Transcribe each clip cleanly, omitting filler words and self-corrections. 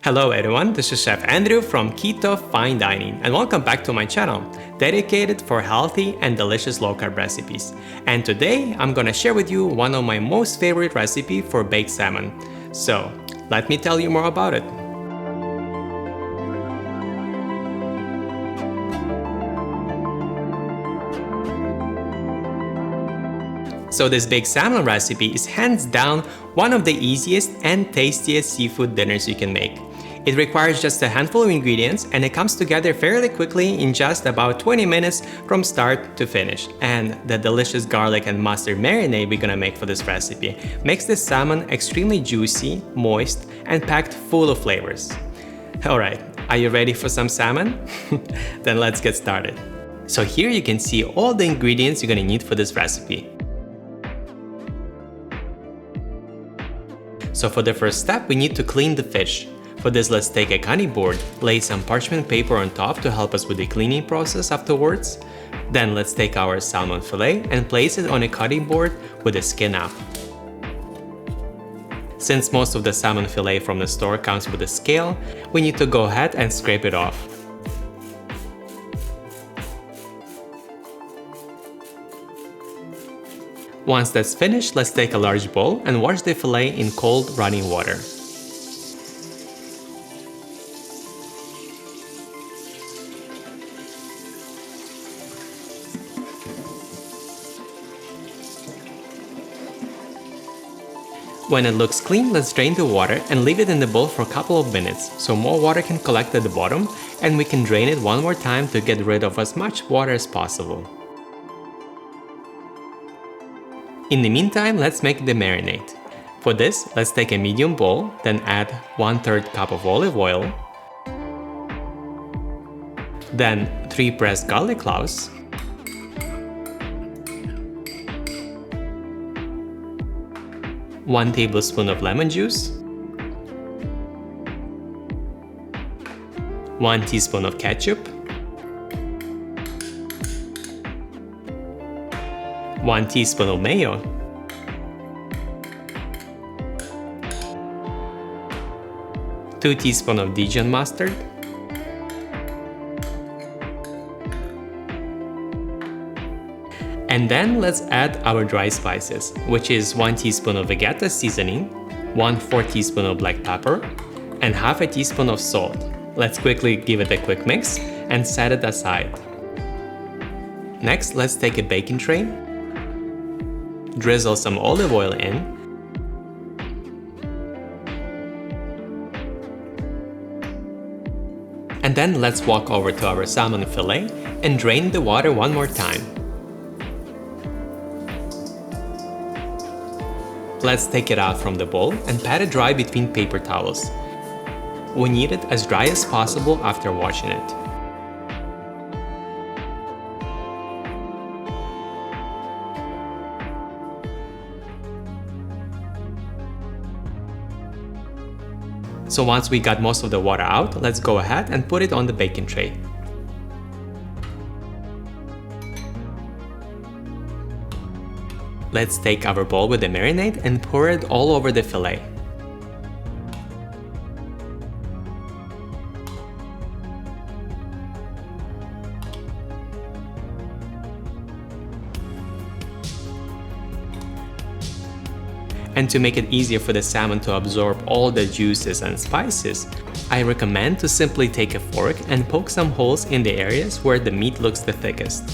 Hello everyone, this is Chef Andrew from Keto Fine Dining and welcome back to my channel, dedicated for healthy and delicious low-carb recipes. And today I'm gonna share with you one of my most favorite recipe for baked salmon. So, let me tell you more about it. So this baked salmon recipe is hands down one of the easiest and tastiest seafood dinners you can make. It requires just a handful of ingredients and it comes together fairly quickly in just about 20 minutes from start to finish. And the delicious garlic and mustard marinade we're gonna make for this recipe makes this salmon extremely juicy, moist, and packed full of flavors. Alright, are you ready for some salmon? Then let's get started. So here you can see all the ingredients you're gonna need for this recipe. So for the first step, we need to clean the fish. For this, let's take a cutting board, lay some parchment paper on top to help us with the cleaning process afterwards. Then let's take our salmon fillet and place it on a cutting board with the skin up. Since most of the salmon fillet from the store comes with a scale, we need to go ahead and scrape it off. Once that's finished, let's take a large bowl and wash the fillet in cold running water. When it looks clean, let's drain the water and leave it in the bowl for a couple of minutes so more water can collect at the bottom and we can drain it one more time to get rid of as much water as possible. In the meantime, let's make the marinade. For this, let's take a medium bowl, then add 1/3 cup of olive oil, then 3 pressed garlic cloves, 1 tablespoon of lemon juice, 1 teaspoon of ketchup, 1 teaspoon of mayo, two teaspoons of Dijon Mustard, and then let's add our dry spices, which is 1 teaspoon of Vegeta Seasoning, 1/4 teaspoon of black pepper, and half a teaspoon of salt. Let's quickly give it a quick mix and set it aside. Next, let's take a baking tray, drizzle some olive oil in, and then let's walk over to our salmon fillet and drain the water one more time. Let's take it out from the bowl and pat it dry between paper towels. We need it as dry as possible after washing it. So once we got most of the water out, let's go ahead and put it on the baking tray. Let's take our bowl with the marinade and pour it all over the fillet. And to make it easier for the salmon to absorb all the juices and spices, I recommend to simply take a fork and poke some holes in the areas where the meat looks the thickest.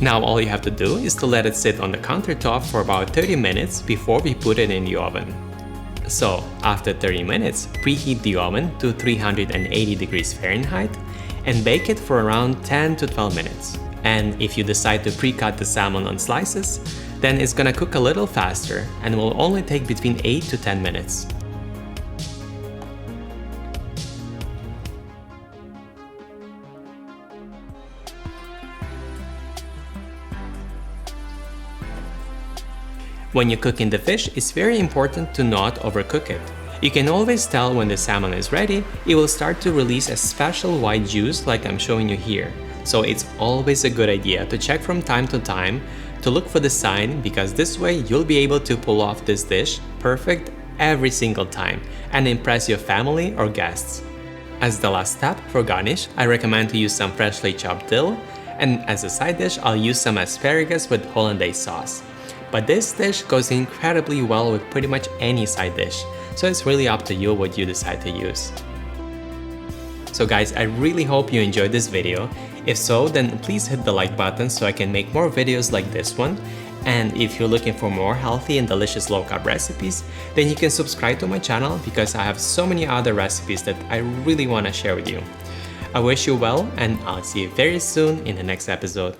Now all you have to do is to let it sit on the countertop for about 30 minutes before we put it in the oven. So after 30 minutes, preheat the oven to 380 degrees Fahrenheit and bake it for around 10 to 12 minutes. And if you decide to pre-cut the salmon on slices, then it's gonna cook a little faster and will only take between 8 to 10 minutes. When you're cooking the fish, it's very important to not overcook it. You can always tell when the salmon is ready. It will start to release a special white juice like I'm showing you here. So it's always a good idea to check from time to time to look for the sign, because this way you'll be able to pull off this dish perfect every single time and impress your family or guests. As the last step for garnish, I recommend to use some freshly chopped dill, and as a side dish I'll use some asparagus with hollandaise sauce. But this dish goes incredibly well with pretty much any side dish, so it's really up to you what you decide to use. So guys, I really hope you enjoyed this video. If so, then please hit the like button so I can make more videos like this one. And if you're looking for more healthy and delicious low-carb recipes, then you can subscribe to my channel because I have so many other recipes that I really want to share with you. I wish you well, and I'll see you very soon in the next episode.